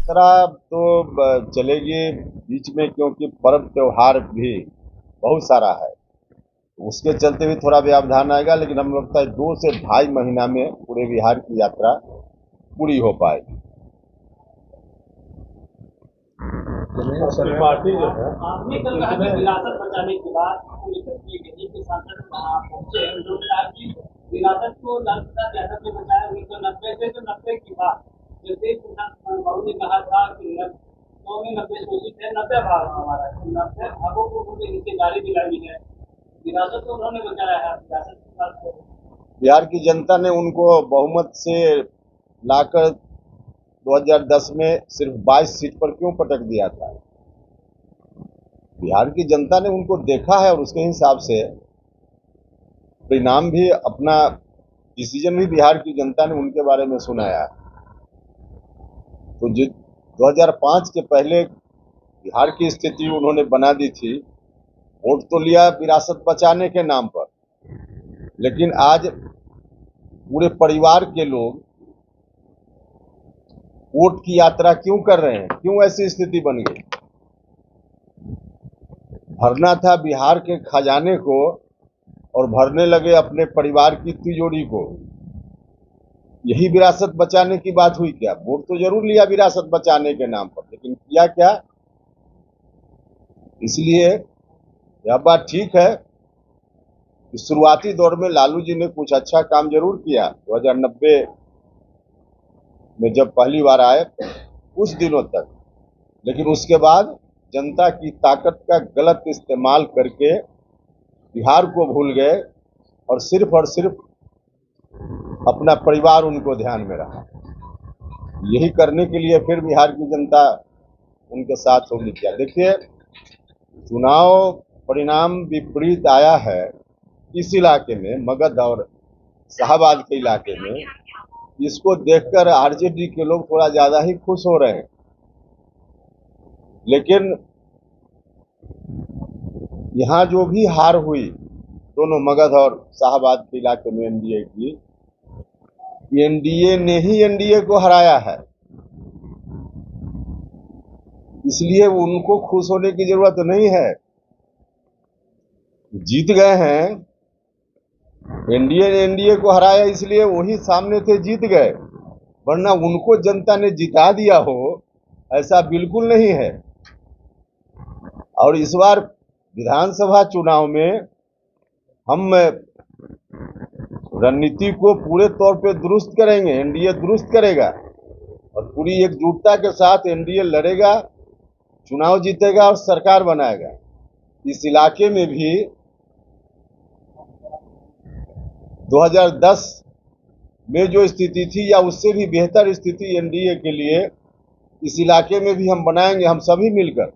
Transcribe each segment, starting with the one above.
यात्रा तो चलेगी बीच में, क्योंकि पर्व त्योहार भी बहुत सारा है। उसके चलते भी थोड़ा व्यवधान आएगा, लेकिन हमें लगता है 2 से ढाई महीना में पूरे बिहार की यात्रा पूरी हो पाएगी। अपनी पार्टी जो है आपने कल कहा कि विरासत बचाने के बाद बीजेपी के सांसद वहाँ पहुंचे, उन्होंने कहा कि विरासत को लालू प्रसाद यादव ने बचाया 1990 से, तो 90 के बाद जगदीश प्रसाद बाबू ने कहा था कि 100 में 90 शोषित है, 90 भाग हमारा, 90 भागों को उन्होंने नीचे गाड़ी दिलाई है। विरासत तो उन्होंने बचाया है, विरासत के साथ बिहार की जनता ने उनको बहुमत से लाकर 2010 में सिर्फ 22 सीट पर क्यों पटक दिया था। बिहार की जनता ने उनको देखा है और उसके हिसाब से परिणाम भी, अपना डिसीजन भी बिहार की जनता ने उनके बारे में सुनाया। तो जो 2005 के पहले बिहार की स्थिति उन्होंने बना दी थी, वोट तो लिया विरासत बचाने के नाम पर, लेकिन आज पूरे परिवार के लोग वोट की यात्रा क्यों कर रहे हैं, क्यों ऐसी स्थिति बन गई। भरना था बिहार के खजाने को और भरने लगे अपने परिवार की तिजोरी को। यही विरासत बचाने की बात हुई क्या। वोट तो जरूर लिया विरासत बचाने के नाम पर, लेकिन किया क्या। इसलिए यह बात ठीक है कि शुरुआती दौर में लालू जी ने कुछ अच्छा काम जरूर किया। 2090 में जब पहली बार आए कुछ दिनों तक, लेकिन उसके बाद जनता की ताकत का गलत इस्तेमाल करके बिहार को भूल गए और सिर्फ अपना परिवार उनको ध्यान में रहा। यही करने के लिए फिर बिहार की जनता उनके साथ होगी क्या। देखिए, चुनाव परिणाम विपरीत आया है इस इलाके में, मगध और शाहबाद के इलाके में। इसको देखकर आरजेडी के लोग थोड़ा ज्यादा ही खुश हो रहे हैं, लेकिन यहाँ जो भी हार हुई दोनों मगध और शाहबाद के इलाके में एनडीए की, एनडीए ने ही एनडीए को हराया है। इसलिए उनको खुश होने की जरूरत नहीं है। जीत गए हैं, एनडीए ने एनडीए को हराया, इसलिए वही सामने थे, जीत गए। वरना उनको जनता ने जिता दिया हो, ऐसा बिल्कुल नहीं है। और इस बार विधानसभा चुनाव में हम रणनीति को पूरे तौर पे दुरुस्त करेंगे, एनडीए दुरुस्त करेगा और पूरी एकजुटता के साथ एनडीए लड़ेगा, चुनाव जीतेगा और सरकार बनाएगा। इस इलाके में भी 2010 में जो स्थिति थी या उससे भी बेहतर स्थिति एनडीए के लिए इस इलाके में भी हम बनाएंगे, हम सभी मिलकर।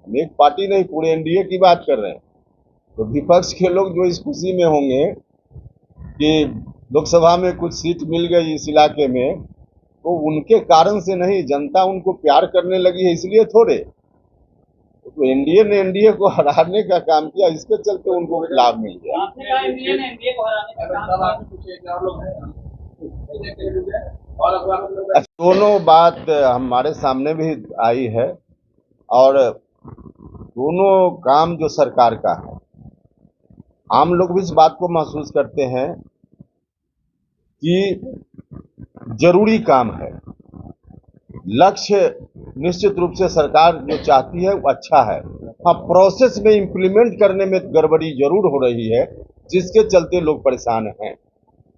हम एक पार्टी नहीं, पूरे एनडीए की बात कर रहे हैं। तो विपक्ष के लोग जो इस खुशी में होंगे कि लोकसभा में कुछ सीट मिल गई इस इलाके में, तो उनके कारण से नहीं, जनता उनको प्यार करने लगी है इसलिए थोड़े। तो एनडीए ने एनडीए को हराने का काम किया, इसके चलते उनको लाभ मिल गया। आपने कहा एनडीए ने एनडीए को हराने का काम किया। दोनों बात हमारे सामने भी आई है और दोनों काम जो सरकार का है, आम लोग भी इस बात को महसूस करते हैं कि जरूरी काम है। लक्ष्य निश्चित रूप से सरकार जो चाहती है वो अच्छा है। हाँ, प्रोसेस में इंप्लीमेंट करने में गड़बड़ी जरूर हो रही है, जिसके चलते लोग परेशान हैं।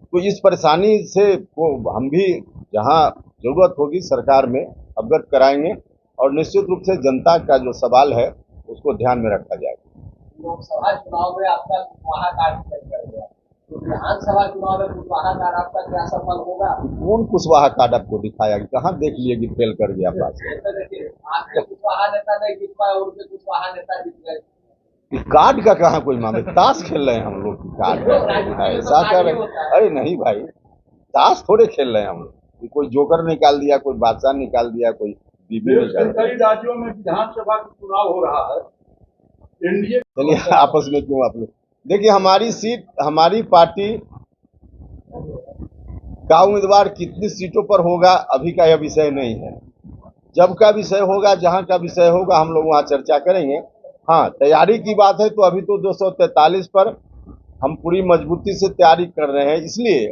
तो इस परेशानी से वो हम भी जहां जरूरत होगी सरकार में अवगत कराएंगे और निश्चित रूप से जनता का जो सवाल है उसको ध्यान में रखा जाएगा। लोकसभा चुनाव में आपका कुशवाहा कार्ड फेल कर गया, तो विधानसभा चुनाव में कुशवाहा कार्ड आपका क्या सफल होगा। कौन कुशवाहा कार्ड आपको दिखाया कि कहाँ देख लिए कि फेल कर गया पास। आपके कुशवाहा नेता नहीं जीत पाए, उनके कुशवाहा नेता जीत गए। कार्ड का कहाँ कोई मामले, ताश खेल रहे हैं हम लोग। कार्ड ऐसा कर, अरे नहीं भाई, ताश थोड़े खेल रहे हैं हम लोग। कोई जोकर निकाल दिया, कोई बादशाह निकाल दिया, कोई बीबी निकाल दिया। कई राज्यों में विधानसभा का चुनाव हो रहा है, एनडीए चलिए आपस में क्यों आप लोग। देखिए, हमारी सीट, हमारी पार्टी का उम्मीदवार कितनी सीटों पर होगा अभी का यह विषय नहीं है। जब का विषय होगा, जहां का विषय होगा, हम लोग वहां चर्चा करेंगे। हाँ, तैयारी की बात है तो अभी तो 243 पर हम पूरी मजबूती से तैयारी कर रहे हैं, इसलिए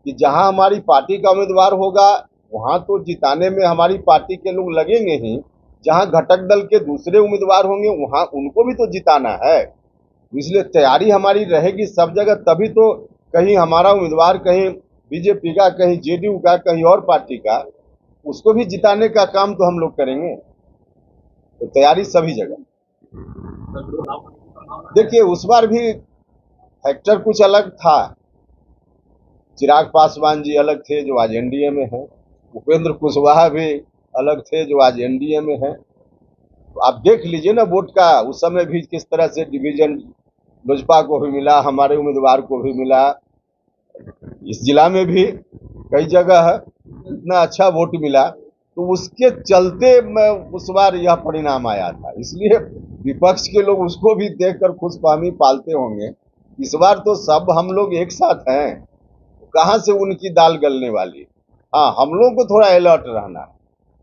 कि जहां हमारी पार्टी का उम्मीदवार होगा वहां तो जिताने में हमारी पार्टी के लोग लगेंगे ही, जहां घटक दल के दूसरे उम्मीदवार होंगे वहां उनको भी तो जिताना है। इसलिए तैयारी हमारी रहेगी सब जगह, तभी तो कहीं हमारा उम्मीदवार कहीं बीजेपी का, कहीं जेडीयू का, कहीं और पार्टी का, उसको भी जिताने का काम तो हम लोग करेंगे। तो तैयारी सभी जगह। देखिए, उस बार भी फैक्टर कुछ अलग था। चिराग पासवान जी अलग थे जो आज एनडीए में हैं, उपेंद्र कुशवाहा भी अलग थे जो आज एनडीए में हैं। तो आप देख लीजिए ना, वोट का उस समय भी किस तरह से डिवीजन लोजपा को भी मिला, हमारे उम्मीदवार को भी मिला। इस जिला में भी कई जगह इतना अच्छा वोट मिला, तो उसके चलते उस बार यह परिणाम आया था। इसलिए विपक्ष के लोग उसको भी देखकर खुशफहमी पालते होंगे। इस बार तो सब हम लोग एक साथ हैं, कहां से उनकी दाल गलने वाली। हाँ, हम लोगों को थोड़ा अलर्ट रहना है,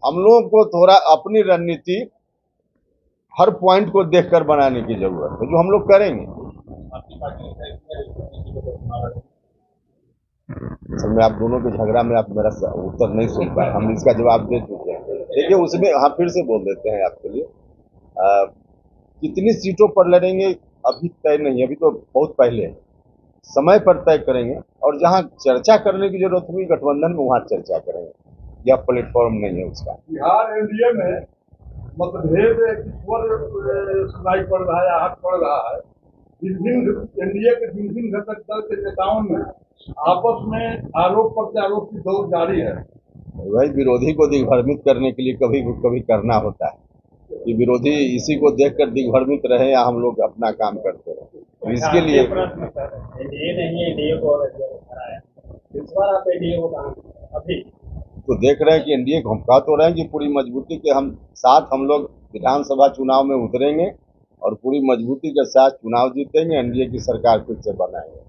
हम लोगों को थोड़ा अपनी रणनीति हर पॉइंट को देखकर बनाने की जरूरत है, जो हम लोग करेंगे। असल में आप दोनों के झगड़ा में आप मेरा उत्तर नहीं सुन पाए, हम इसका जवाब दे चुके हैं। देखिए, उसमें हाँ फिर से बोल देते हैं आपके लिए। कितनी सीटों पर लड़ेंगे अभी तय नहीं, अभी तो बहुत पहले है, समय पर तय करेंगे। और जहां चर्चा करने की जरूरत हुई गठबंधन में, वहां चर्चा करेंगे। यह प्लेटफॉर्म नहीं है उसका। बिहार एनडीए में मतभेद सुनाई पड़ रहा है, आहट पड़ रहा है। विभिन्न एनडीए के विभिन्न घटक दल के नेताओं में आपस में आरोप प्रत्यारोप की दौड़ जारी है। वही विरोधी को दिग्भ्रमित करने के लिए कभी कभी करना होता है कि विरोधी इसी को देखकर दिग्भ्रमित रहे या हम लोग अपना काम करते रहे। तो इसके लिए अभी तो देख रहे हैं कि एनडीए घुमका तो रहे हैं कि पूरी मजबूती के हम साथ हम लोग विधानसभा चुनाव में उतरेंगे और पूरी मजबूती के साथ चुनाव जीतेंगे, एनडीए की सरकार फिर से बनाएंगे।